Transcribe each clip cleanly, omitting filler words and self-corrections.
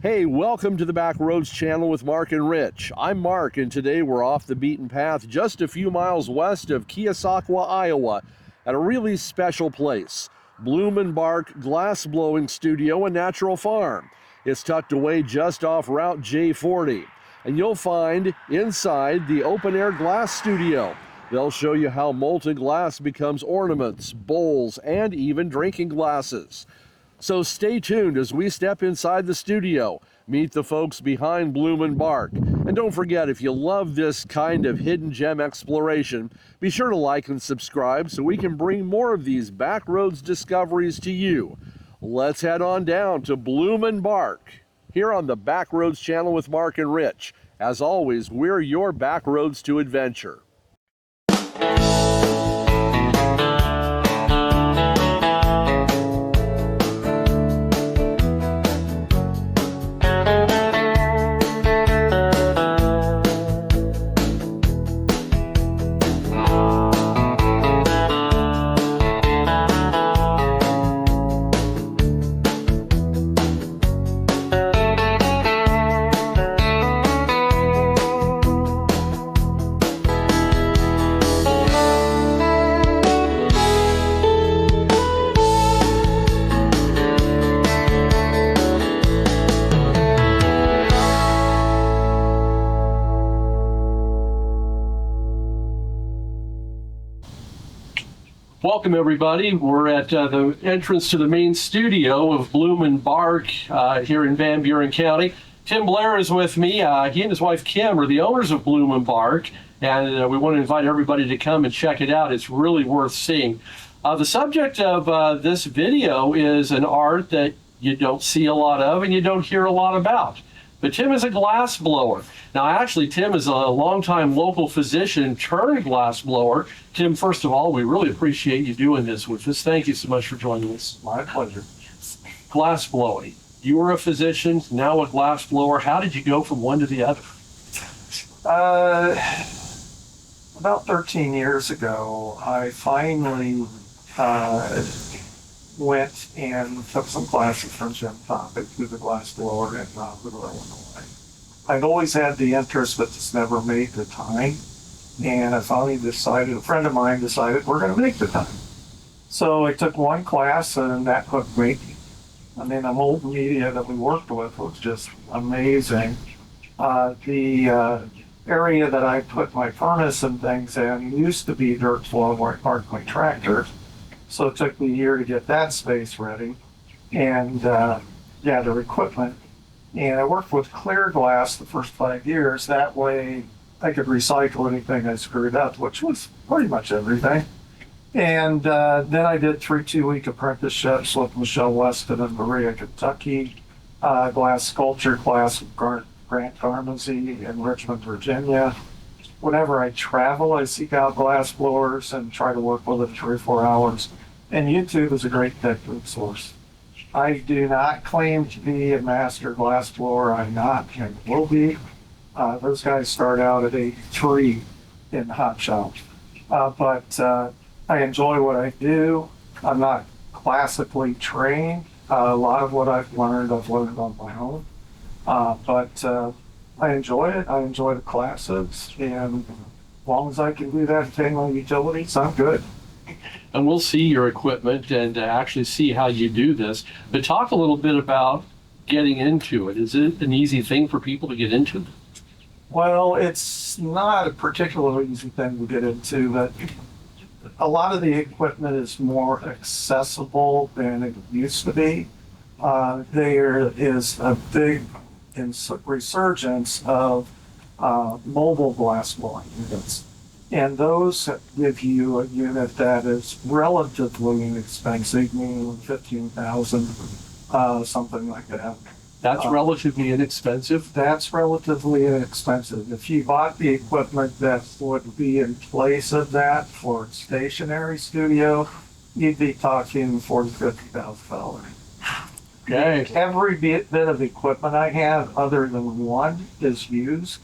Hey, welcome to the Backroads channel with Mark and Rich. I'm Mark, and today we're off the beaten path just a few miles west of Keosauqua, Iowa, at a really special place, Bloom & Bark Glass Blowing Studio and Natural Farm. It's tucked away just off Route J40, and you'll find inside the open-air glass studio. They'll show you how molten glass becomes ornaments, bowls, and even drinking glasses. So stay tuned as we step inside the studio, meet the folks behind Bloom & Bark. And don't forget, if you love this kind of hidden gem exploration, be sure to like and subscribe so we can bring more of these Backroads discoveries to you. Let's head on down to Bloom & Bark, here on the Backroads channel with Mark and Rich. As always, we're your Backroads to adventure. Welcome, everybody. We're at the entrance to the main studio of Bloom & Bark here in Van Buren County. Tim Blair is with me. He and his wife Kim are the owners of Bloom & Bark, and we want to invite everybody to come and check it out. It's really worth seeing. The subject of this video is an art that you don't see a lot of and you don't hear a lot about. But Tim is a glass blower. Now, actually, Tim is a longtime local physician turned glass blower. Tim, first of all, we really appreciate you doing this with us. Thank you so much for joining us. My pleasure. Glass blowing. You were a physician, now a glass blower. How did you go from one to the other? About 13 years ago, I finally went and took some classes from Jim Topic through the glass blower in Little, Illinois. I'd always had the interest, but just never made the time. And I finally decided, a friend of mine decided, we're going to make the time. So I took one class, and that hooked me. I mean, the molten media that we worked with was just amazing. The area that I put my furnace and things in used to be dirt floor where I parked my tractor. So it took me a year to get that space ready and gather equipment. And I worked with clear glass the first 5 years. That way I could recycle anything I screwed up, which was pretty much everything. And then I did 3 2-week apprenticeships with Michelle Weston in Berea, Kentucky, glass sculpture class with Grant Garmazy in Richmond, Virginia. Whenever I travel, I seek out glass blowers and try to work with them 3 or 4 hours. And YouTube is a great technique source. I do not claim to be a master glass blower. I'm not, and will be. Those guys start out at 83 in hot shop. But I enjoy what I do. I'm not classically trained. A lot of what I've learned on my own. But I enjoy it. I enjoy the classes. And as long as I can do that and pay my utilities, I'm good. And we'll see your equipment and actually see how you do this. But talk a little bit about getting into it. Is it an easy thing for people to get into? Well, it's not a particularly easy thing to get into, but a lot of the equipment is more accessible than it used to be. There is a big resurgence of mobile glass blowing units. And those give you a unit that is relatively inexpensive, meaning $15,000, something like that. That's relatively inexpensive? That's relatively inexpensive. If you bought the equipment that would be in place of that for a stationary studio, you'd be talking $40,000 to $50,000. Okay. Every bit of equipment I have, other than one, is used.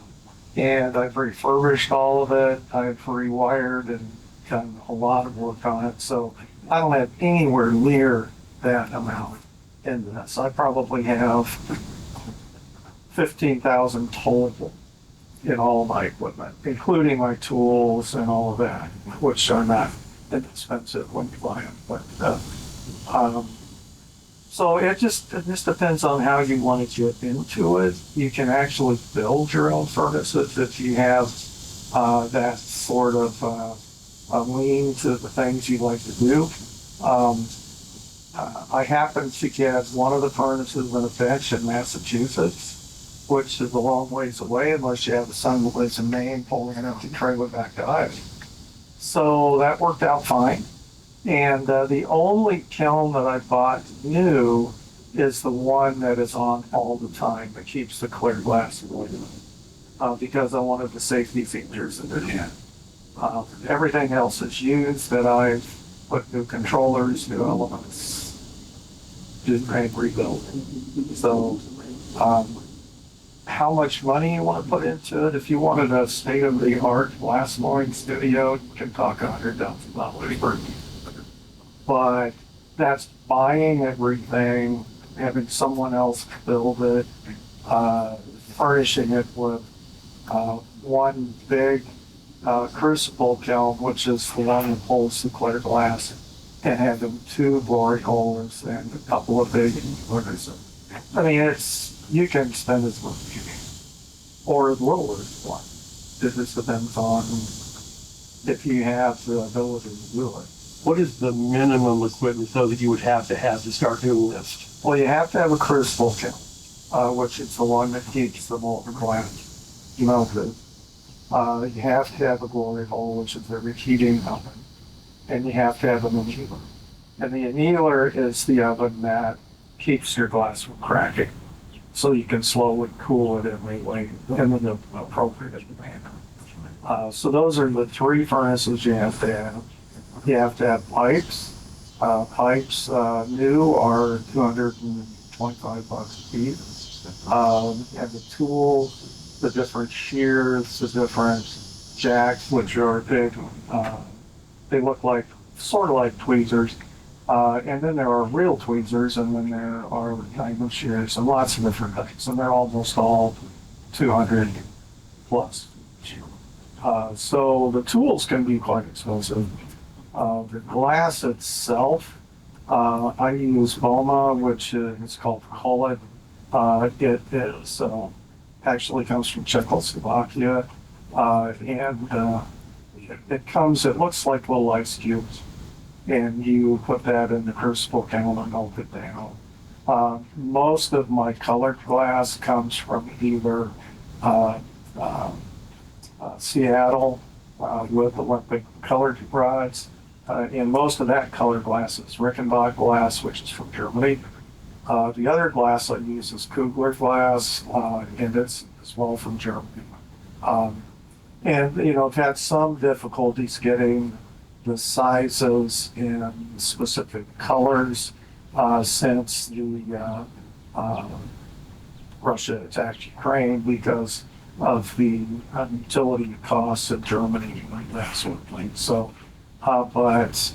And I've refurbished all of it. I've rewired and done a lot of work on it. So I don't have anywhere near that amount in this. I probably have $15,000 total in all my equipment, including my tools and all of that, which are not inexpensive when you buy them. But so it just depends on how you want to get into it. You can actually build your own furnaces if you have that sort of a lean to the things you like to do. I happen to get one of the furnaces in a bench in Massachusetts, which is a long ways away unless you have a son who lives in Maine pulling an empty trailer back to Iowa. So that worked out fine. And the only kiln that I bought new is the one that is on all the time that keeps the clear glass away, because I wanted the safety features that it had. Everything else is used that I've put new controllers, new elements, just rebuild. So how much money you want to put into it? If you wanted a state-of-the-art glass blowing studio, you can talk $100,000 for it. But that's buying everything, having someone else build it, furnishing it with one big crucible kiln, which is the one that holds the clear glass, and having 2 glory holders and a couple of big inverters. I mean, you can spend as much as you can, or as little as you want. It just depends on if you have the ability to do it. What is the minimum equipment though that you would have to start doing this? Well, you have to have a crucible kiln, which is the one that keeps the molten glass melted. You have to have a glory hole, which is the reheating oven, and you have to have an annealer. And the annealer is the oven that keeps your glass from cracking, so you can slowly cool it in the appropriate manner. So those are the 3 furnaces you have to have. You have to have pipes. Pipes new are $225 a piece. And the tools, the different shears, the different jacks, which are big. They look like sort of like tweezers. And then there are real tweezers, and then there are diamond shears, and lots of different things. And they're almost all 200 plus. So the tools can be quite expensive. The glass itself, I use Boma, which is called Kolet. It is actually comes from Czechoslovakia, and it looks like little ice cubes, and you put that in the crucible kiln and melt it down. Most of my colored glass comes from either Seattle with Olympic colored rods. And most of that colored glass is Rickenbach glass, which is from Germany. The other glass I use is Kugler glass, and it's as well from Germany. And, I've had some difficulties getting the sizes in specific colors since the Russia attacked Ukraine because of the utility costs in Germany and that sort of thing. So, but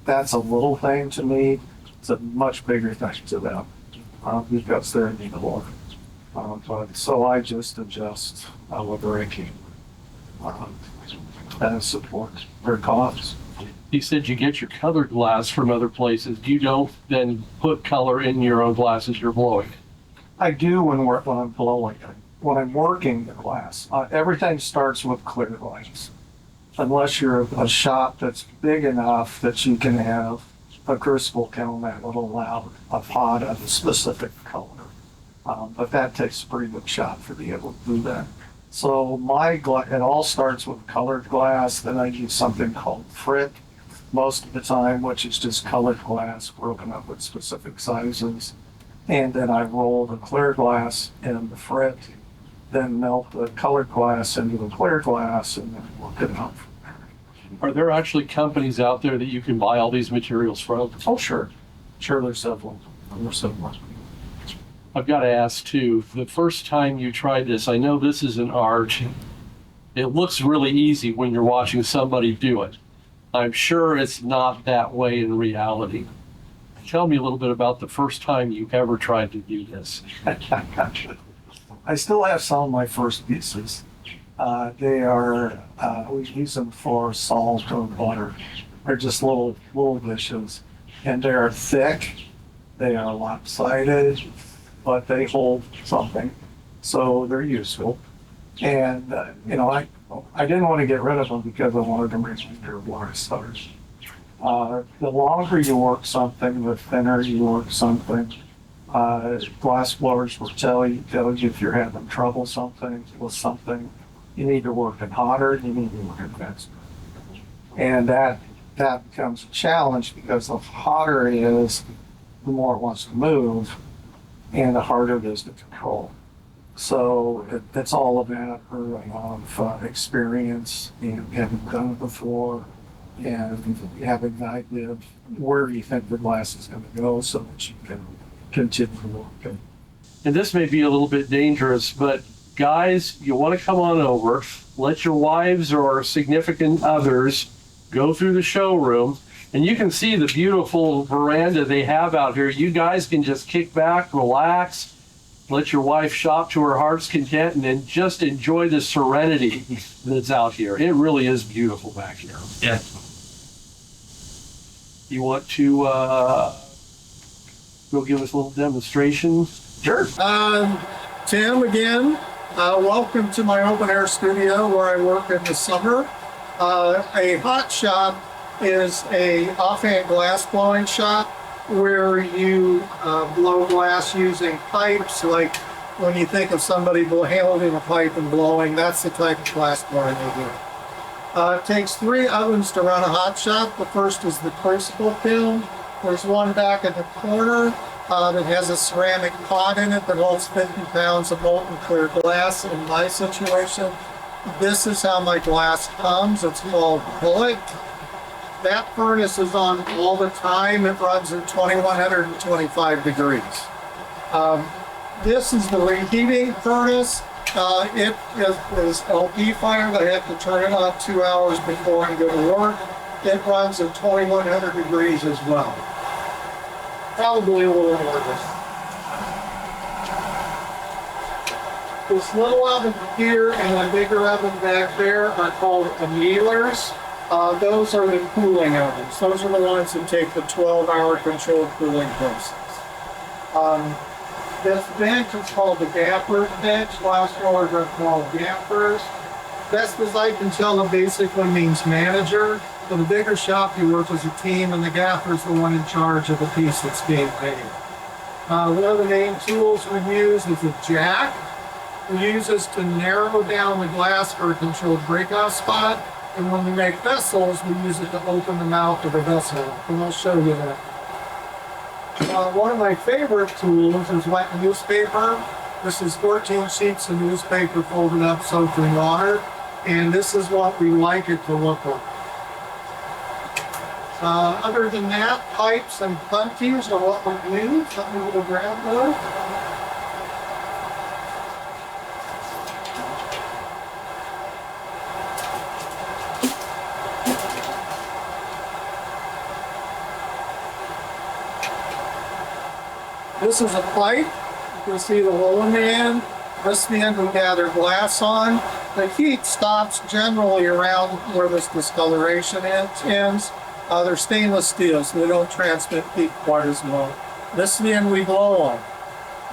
that's a little thing to me. It's a much bigger thing to them because they're in the war. But so I just adjust whatever I can and support their costs. You said you get your colored glass from other places. You don't then put color in your own glasses you're blowing? I do when I'm blowing it. When I'm working the glass, everything starts with clear glass. Unless you're a shop that's big enough that you can have a crucible kiln that will allow a pot of a specific color. But that takes a pretty good shop to be able to do that. So it all starts with colored glass. Then I use something called frit most of the time, which is just colored glass broken up with specific sizes. And then I roll the clear glass in the frit, then melt the colored glass into the clear glass, and then work it out. Are there actually companies out there that you can buy all these materials from? Oh, sure. Sure, there's several. I've got to ask too, the first time you tried this, I know this is an art. It looks really easy when you're watching somebody do it. I'm sure it's not that way in reality. Tell me a little bit about the first time you ever tried to do this. I still have some of my first pieces. They are, we use them for salt or butter. They're just little dishes. And they are thick, they are lopsided, but they hold something. So they're useful. And, I didn't want to get rid of them because I wanted to reminder of where I started. The longer you work something, the thinner you work something. Glass blowers will tell you if you're having trouble with something. You need to work it hotter, you need to work it faster. And that becomes a challenge because the hotter it is, the more it wants to move, and the harder it is to control. So it's all a matter of experience and having done it before and having an idea of where you think the glass is going to go so that you can continue working. And this may be a little bit dangerous, but guys, you want to come on over, let your wives or significant others go through the showroom, and you can see the beautiful veranda they have out here. You guys can just kick back, relax, let your wife shop to her heart's content, and then just enjoy the serenity that's out here. It really is beautiful back here. Yeah. You want to go give us a little demonstration? Sure. Tim again. Welcome to my open air studio where I work in the summer. A hot shop is a offhand glass blowing shop where you blow glass using pipes, like when you think of somebody handling a pipe and blowing, that's the type of glass blowing they do. It takes 3 ovens to run a hot shop. The first is the crucible kiln. There's one back in the corner that has a ceramic pot in it that holds 50 pounds of molten clear glass. In my situation, this is how my glass comes. It's called bullet. That furnace is on all the time. It runs at 2125 degrees. This is the reheating furnace. It is LP fire. I have to turn it on 2 hours before I go to work. It runs at 2100 degrees as well. Probably a little more than this little oven here and a bigger oven back there are called annealers. Those are the cooling ovens. Those are the ones that take the 12-hour controlled cooling process. This bench is called the gaffer's bench. Glass blowers are called gaffers. Best as I can tell, it basically means manager. For the bigger shop, you work as a team, and the gaffer's the one in charge of the piece that's being made. One of the main tools we use is a jack. We use this to narrow down the glass for a controlled breakout spot. And when we make vessels, we use it to open the mouth of the vessel. And I'll show you that. One of my favorite tools is wet newspaper. This is 14 sheets of newspaper folded up, soaked in water. And this is what we like it to look like. Other than that, pipes and punties are what we use. Let me go grab those. This is a pipe. You can see the hole in the end. This is the end we gather glass on. The heat stops generally around where this discoloration ends. They're stainless steel, so they don't transmit heat quite as well. This is the end we blow on.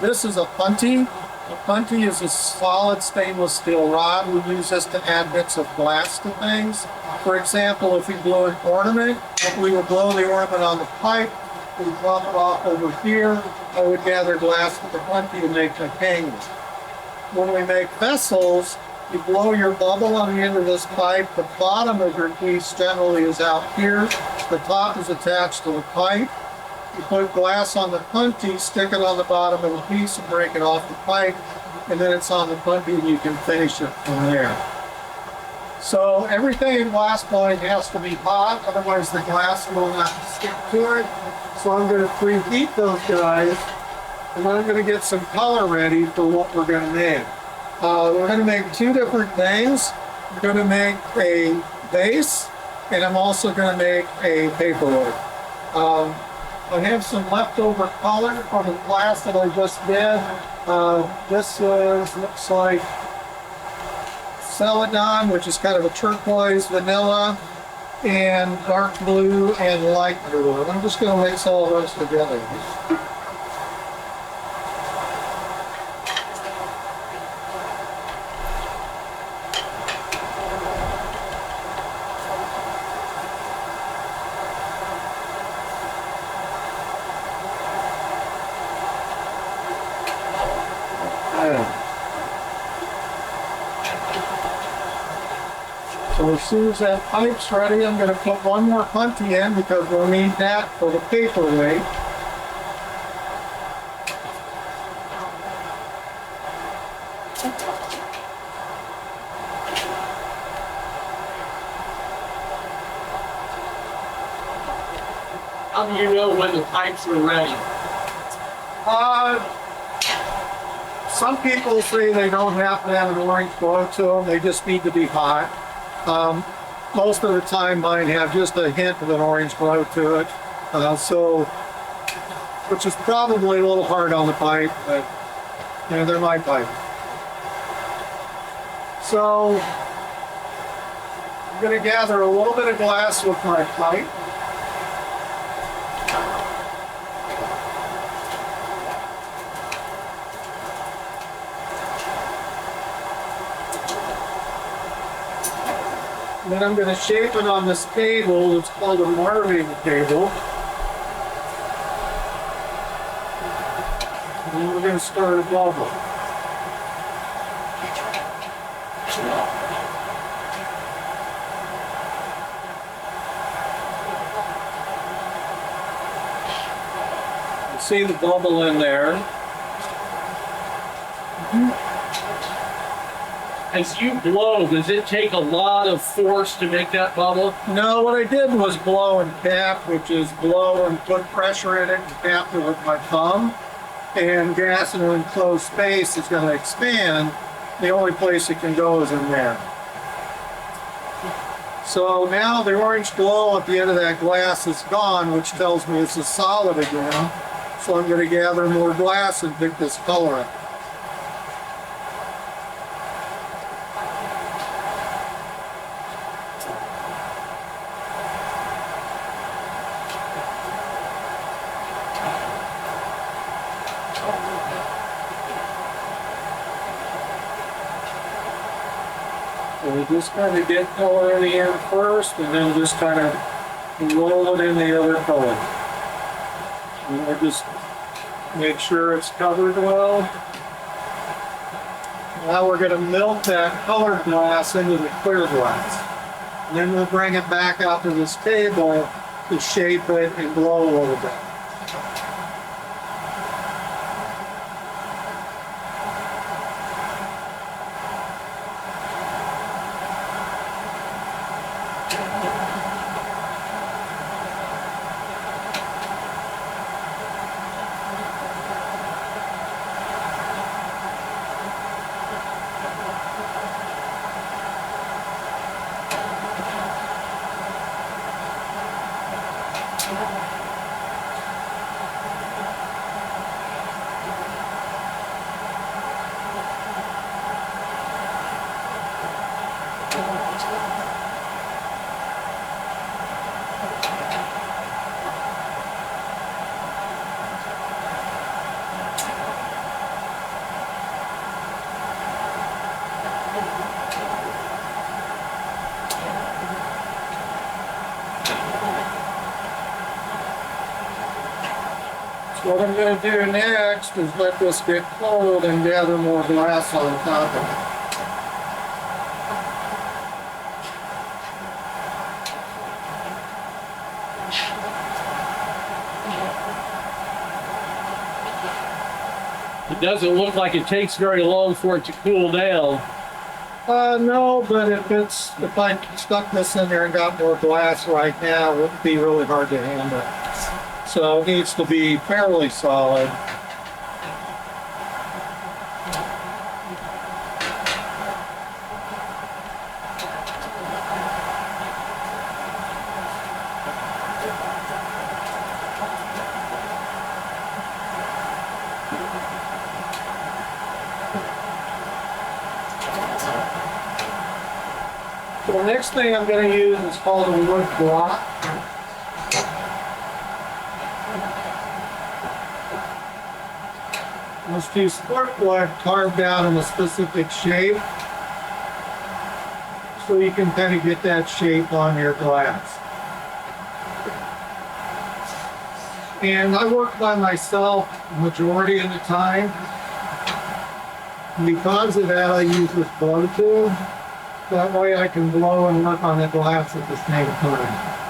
This is a punty. A punty is a solid stainless steel rod. We use this to add bits of glass to things. For example, if we blow an ornament, we would blow the ornament on the pipe. We drop it off over here. I would gather glass with the punty to make the hangers. When we make vessels, you blow your bubble on the end of this pipe. The bottom of your piece generally is out here. The top is attached to the pipe. You put glass on the punty, stick it on the bottom of the piece and break it off the pipe, and then it's on the punty and you can finish it from there. So everything in glass blowing has to be hot, otherwise the glass will not stick to it. So I'm going to preheat those guys, and then I'm going to get some color ready for what we're going to make. We're going to make 2 different things. We're going to make a base, and I'm also going to make a paperweight. I have some leftover color from the glass that I just did. This looks like celadon, which is kind of a turquoise, vanilla, and dark blue and light blue. And I'm just going to mix all those together. So as soon as that pipe's ready, I'm going to put one more punty in because we'll need that for the paperweight. How do you know when the pipes are ready? Some people say they don't have to have an orange glow to them, they just need to be hot. Most of the time mine have just a hint of an orange glow to it, which is probably a little hard on the pipe, but you know, they're my pipe. So I'm going to gather a little bit of glass with my pipe. Then I'm going to shape it on this table. It's called a marving table. And then we're going to start a bubble. You see the bubble in there. As you blow, does it take a lot of force to make that bubble? No, what I did was blow and cap, which is blow and put pressure in it and cap it with my thumb. And gas in an enclosed space is going to expand. The only place it can go is in there. So now the orange glow at the end of that glass is gone, which tells me it's a solid again. So I'm going to gather more glass and pick this color up. So we just kind of get color in the end first, and then just kind of roll it in the other color. And we'll just make sure it's covered well. Now we're going to melt that colored glass into the clear glass. And then we'll bring it back out to this table to shape it and blow a little bit. What I'm going to do next is let this get cold and gather more glass on top of It doesn't look like it takes very long for it to cool down. No, but if I stuck this in there and got more glass right now, it would be really hard to handle. So it needs to be fairly solid. So the next thing I'm going to use is called a wood block. This piece of wood carved out in a specific shape, so you can kind of get that shape on your glass. And I work by myself majority of the time. Because of that, I use this blow tool. That way I can blow and work on the glass at the same time.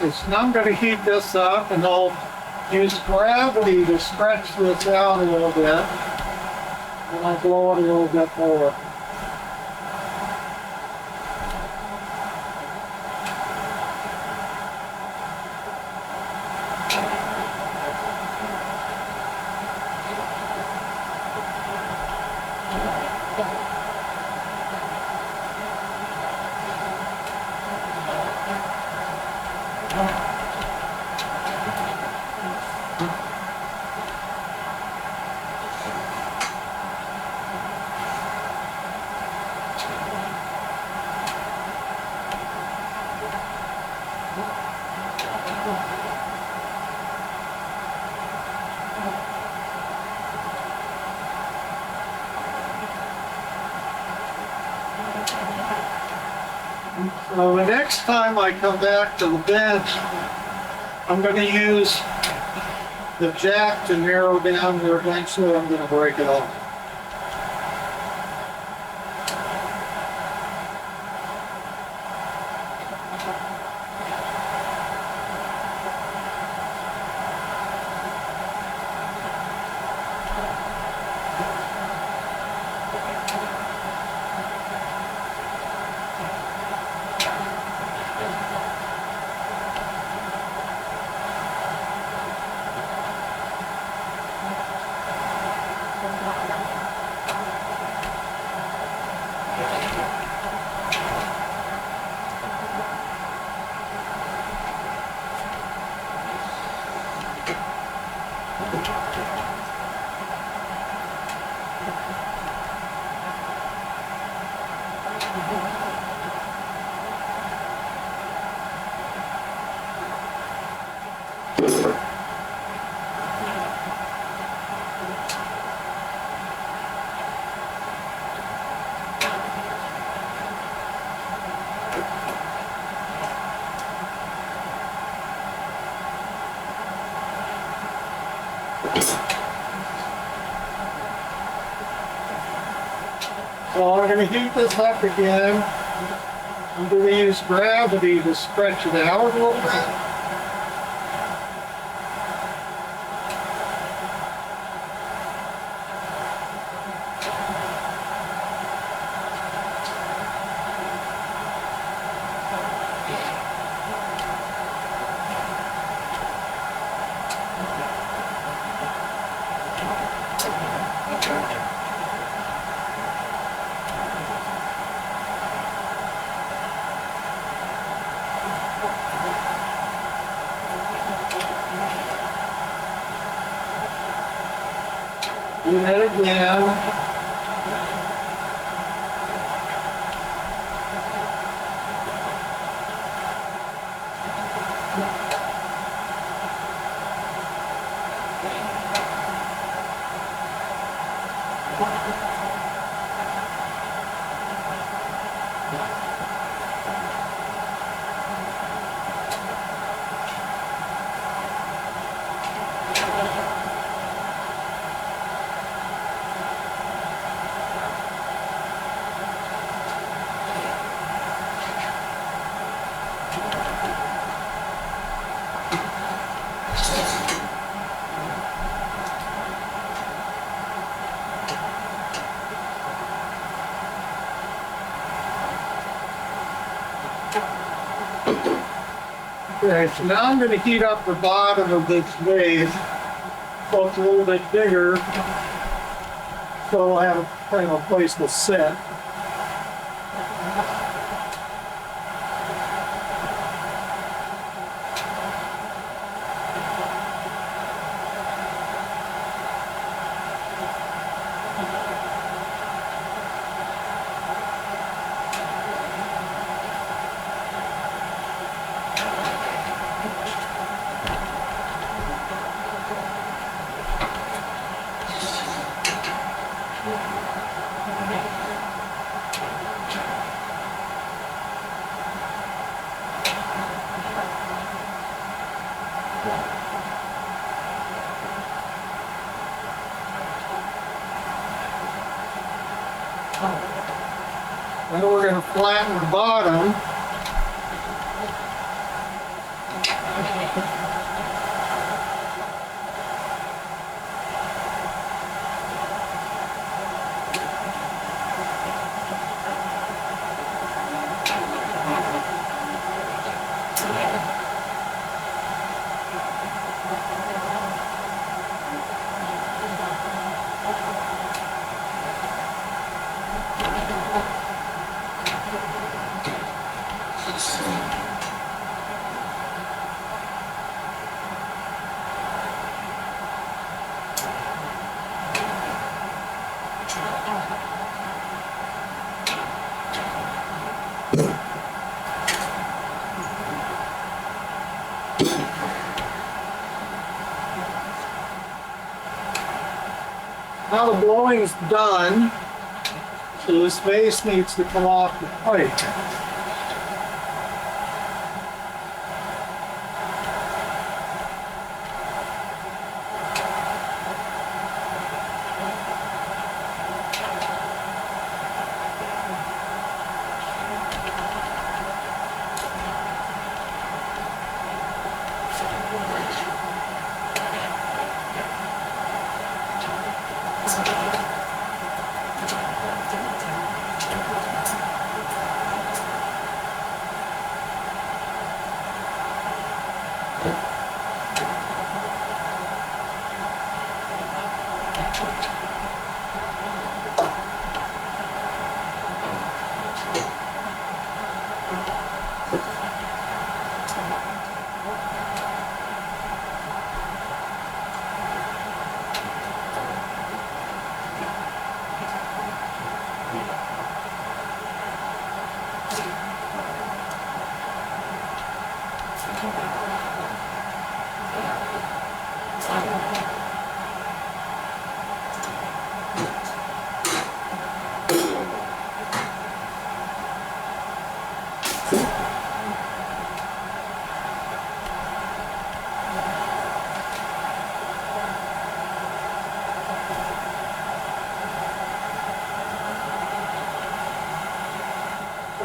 So now I'm going to heat this up, and I'll use gravity to stretch this out a little bit, and I'll blow it a little bit more. So the next time I come back to the bench, I'm going to use the jack to narrow down where eventually I'm going to break it off. So I'm going to heat this up again. I'm going to use gravity to stretch it out a little bit. Do that again. Okay, so now I'm going to heat up the bottom of this vase so it's a little bit bigger, so I'll have kind of a place to sit. Then we're going to flatten the bottom. Now the blowing's done, so this vase needs to come off the plate.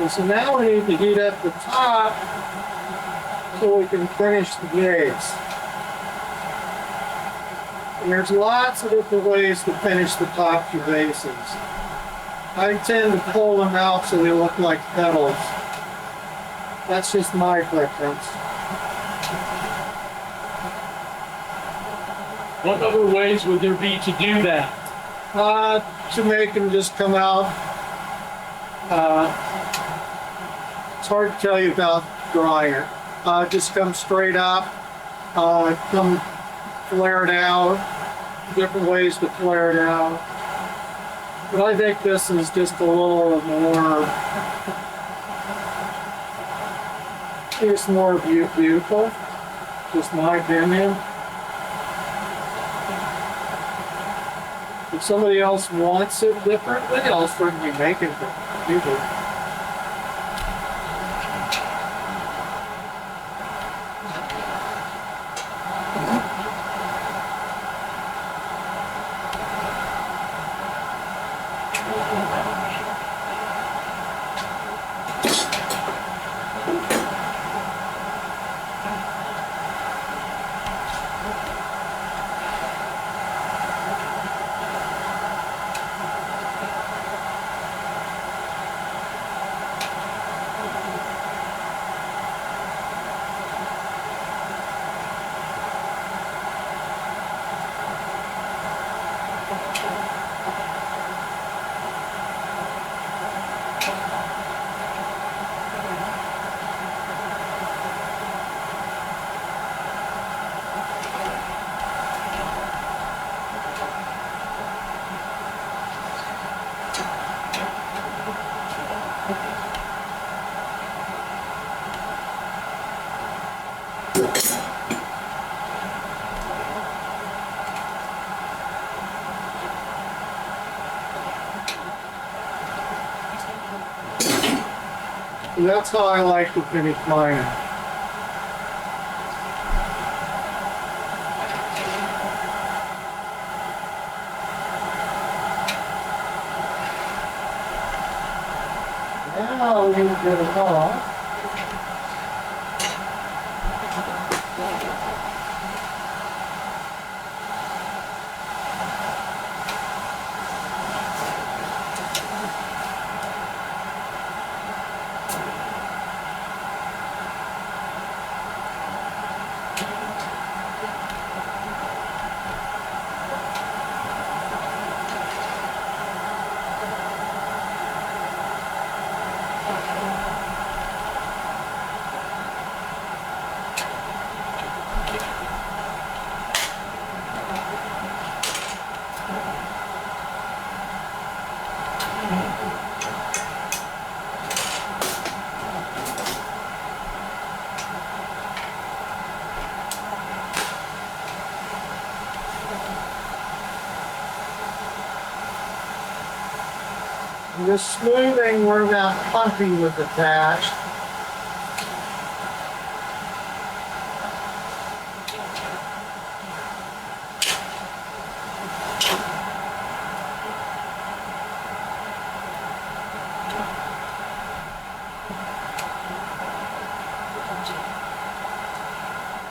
So now we need to heat up the top so we can finish the vase. And there's lots of different ways to finish the top of your vases. I tend to pull them out so they look like petals. That's just my preference. What other ways would there be to do that? To make them just come out. It's hard to tell you about dryer. Just come straight up, come flared out, different ways to flare it out. But I think this is just a little more, it's more beautiful, just my opinion. If somebody else wants it differently, I'll certainly make it different. And that's how I like to finish mine. Now we get it off. The smoothing where that puppy was attached.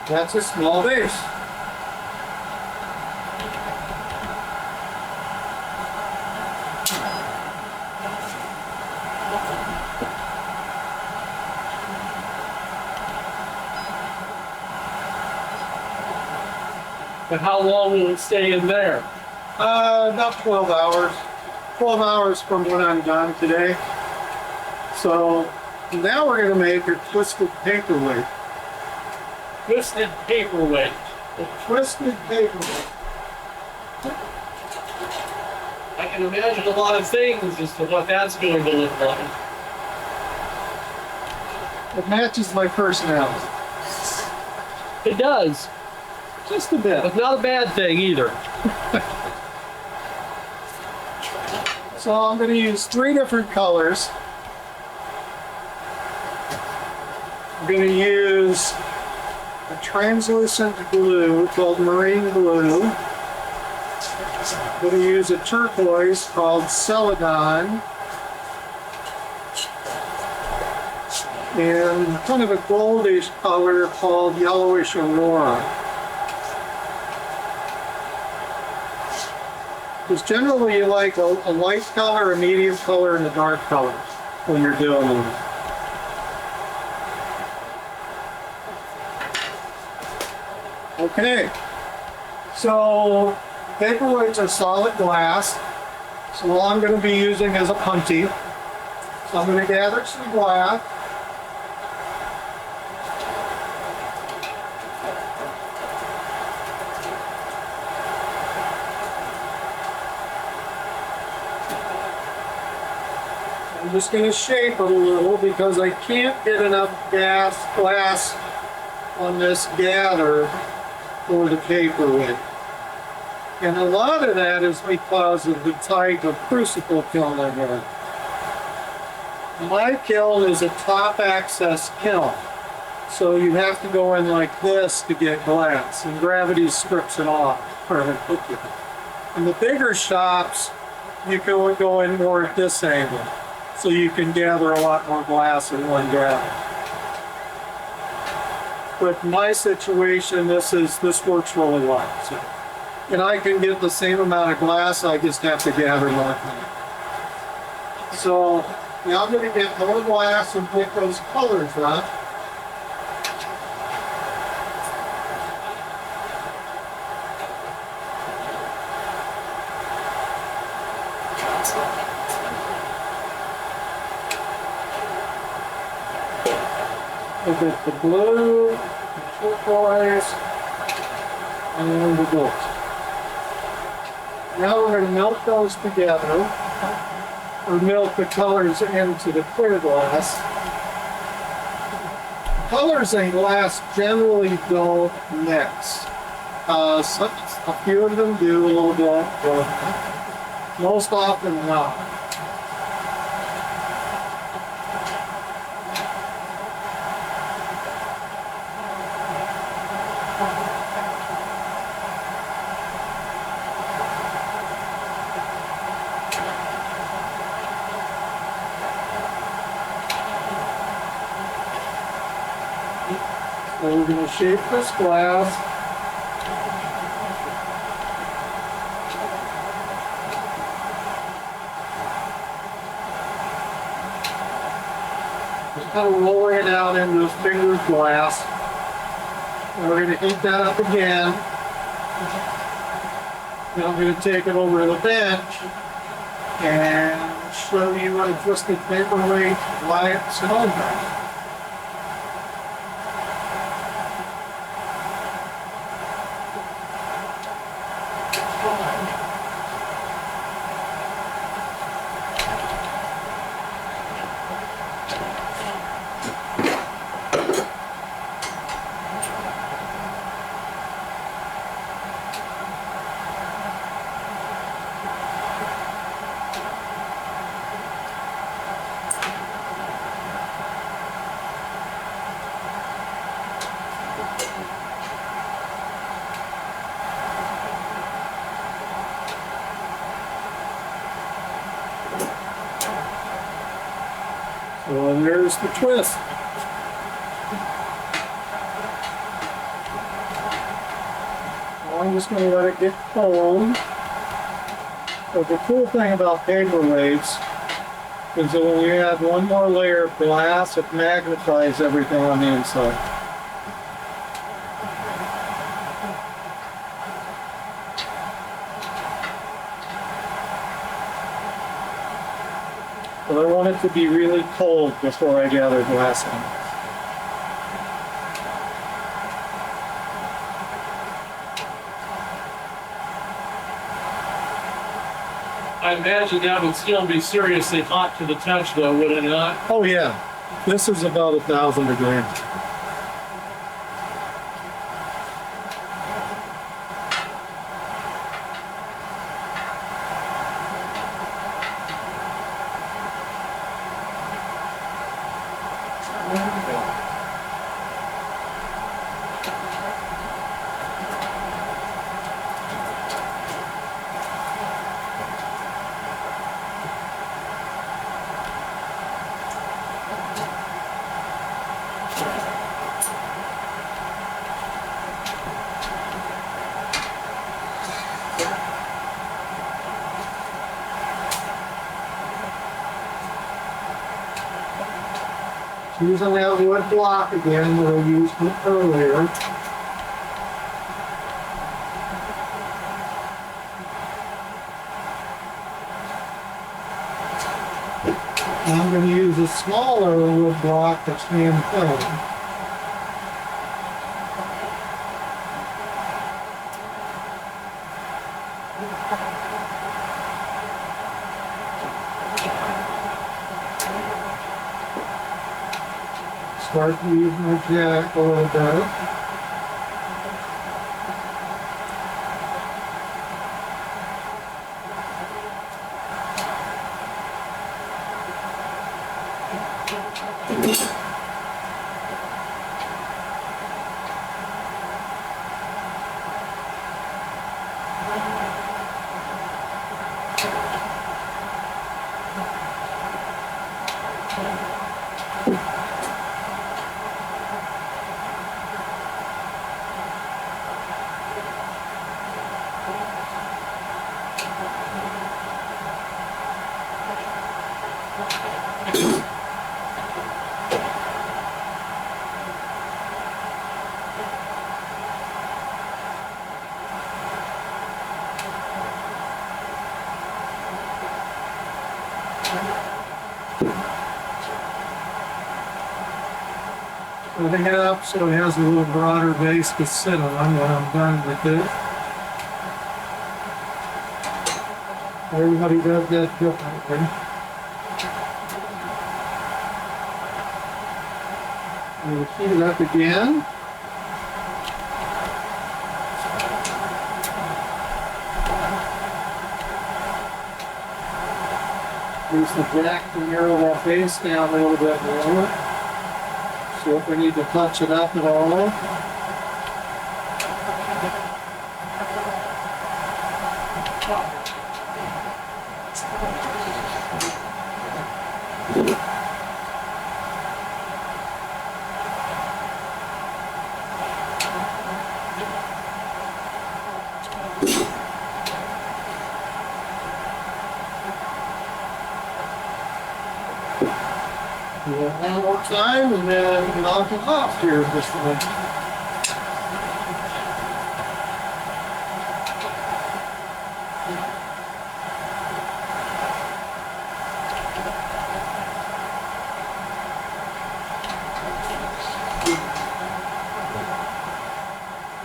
That's a small base. But how long will it stay in there? About 12 hours. 12 hours from when I'm done today. So now we're going to make a twisted paperweight. Twisted paperweight. A twisted paperweight. I can imagine a lot of things as to what that's going to look like. It matches my personality. It does. Just a bit. But not a bad thing either. So I'm going to use 3 different colors. I'm going to use a translucent glue called marine glue. I'm going to use a turquoise called Celadon. And kind of a goldish color called yellowish aurora. Because generally you like a light color, a medium color, and a dark color when you're doing them. Okay, so paperweights are solid glass, so all I'm going to be using is a punty. So I'm going to gather some glass. I'm just going to shape it a little because I can't get enough glass on this gather for the paperweight. And a lot of that is because of the type of crucible kiln I have. My kiln is a top access kiln. So you have to go in like this to get glass, and gravity strips it off. In the bigger shops, you can go in more at this angle. So you can gather a lot more glass in one gather. But in my situation, this works really well. And I can get the same amount of glass, I just have to gather more. So now I'm going to get more glass and pick those colors up. We'll get the blue, the turquoise, and the gold. Now we're going to melt those together, or melt the colors into the clear glass. Colors in glass generally don't mix. A few of them do a little bit, but most often not. So we're going to shape this glass. Just kind of rolling it out into this finger's glass. And we're going to heat that up again. Then I'm going to take it over to the bench and show you what a twisted paperweight light stone does. So there's the twist. Well, I'm just going to let it get cold. So the cool thing about paperweights is that when you add one more layer of glass, it magnifies everything on the inside. But I want it to be really cold before I gather glass in. I imagine that would still be seriously hot to the touch, though, would it not? Oh yeah, this is about 1,000 degrees. Using that wood block again that I used earlier. And I'm going to use a smaller wood block that's hand filled. Start to use my jack a little bit. Setting it up so it has a little broader base to sit on when I'm done with it. Everybody does that differently. We'll heat it up again. Use the jack to narrow that base down a little bit more. So if we need to touch it up at all. One more time and then knock it off here just a minute.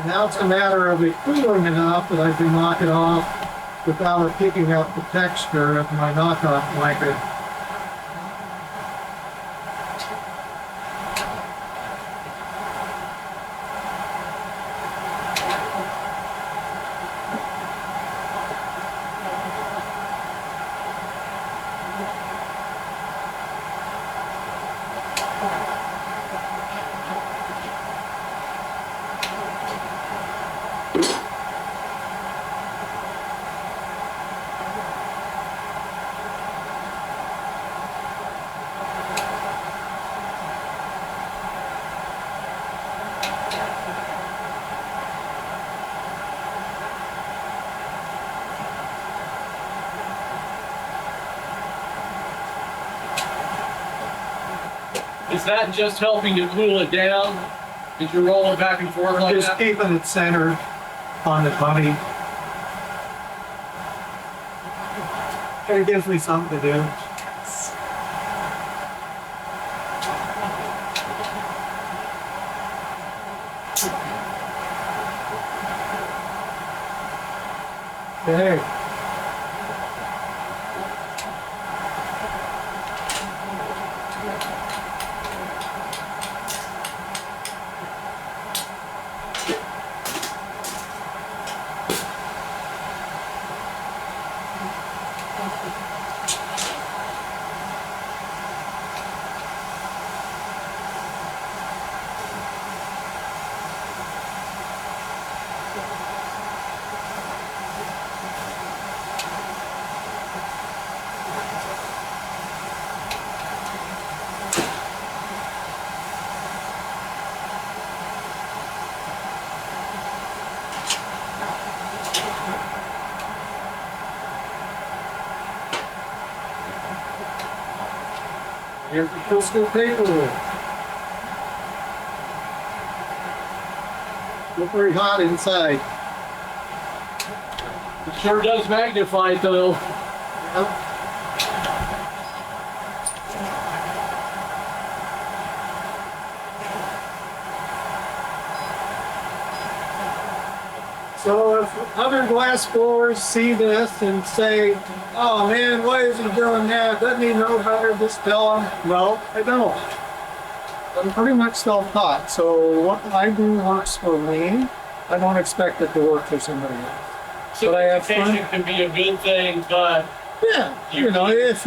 Now it's a matter of it cooling enough that I can knock it off without it picking up the texture of my knockoff blanket. Is that just helping to cool it down? Did you roll it back and forth like Just that? keeping it centered on the bunny. It gives me something to do. Okay. Here's the crystal paper. Look very hot inside. It sure does magnify it though. Yep. So if other glass blowers see this and say, oh man, why is he doing that? Doesn't he know better? Just tell him. No, I don't. I'm pretty much self-taught. So what I do works for me. I don't expect it to work for somebody else. So But I have fun. education can be a good thing, but Yeah, you know, if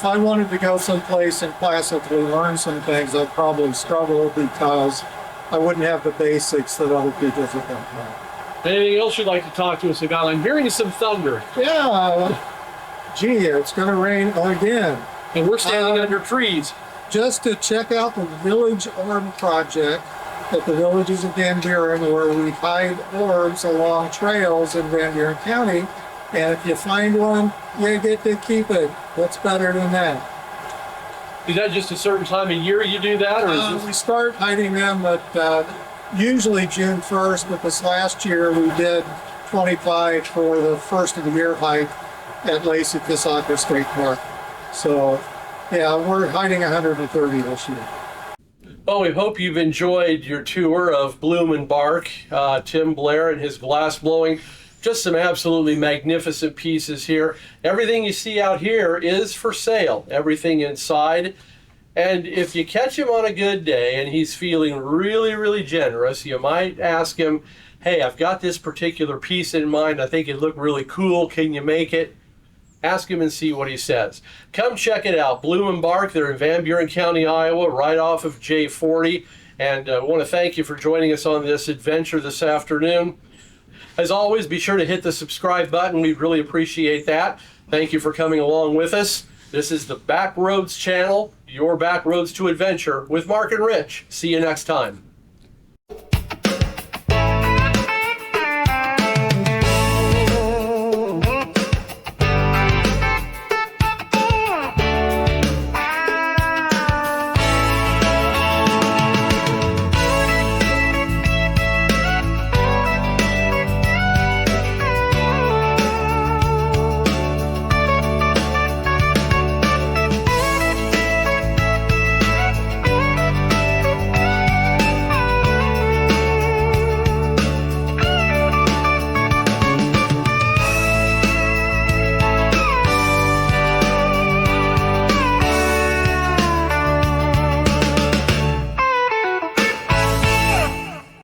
I wanted to go someplace and classically learn some things, I'd probably struggle because I wouldn't have the basics that other people don't have. anything else you'd like to talk to us about? I'm hearing some thunder, Yeah, gee, it's going to rain again. and we're standing under trees. Just to check out the Village Orb project at the Villages of Van Buren, where we hide orbs along trails in Van Buren County. And if you find one, you get to keep it. What's better than that? Is that just a certain time of year you do that, or is We this? start hiding them at usually June 1st, but this last year we did 25 for the first of the year hike at Lacey Keosauqua State Park. So, yeah, we're hiding 130 this year. Well, we hope you've enjoyed your tour of Bloom and Bark. Tim Blair and his glass blowing. Just some absolutely magnificent pieces here. Everything you see out here is for sale, everything inside. And if you catch him on a good day and he's feeling really, really generous, you might ask him, hey, I've got this particular piece in mind. I think it'd look really cool. Can you make it? Ask him and see what he says. Come check it out. Bloom and Bark, they're in Van Buren County, Iowa, right off of J40. And I want to thank you for joining us on this adventure this afternoon. As always, be sure to hit the subscribe button. We'd really appreciate that. Thank you for coming along with us. This is the Backroads channel, your backroads to adventure with Mark and Rich. See you next time.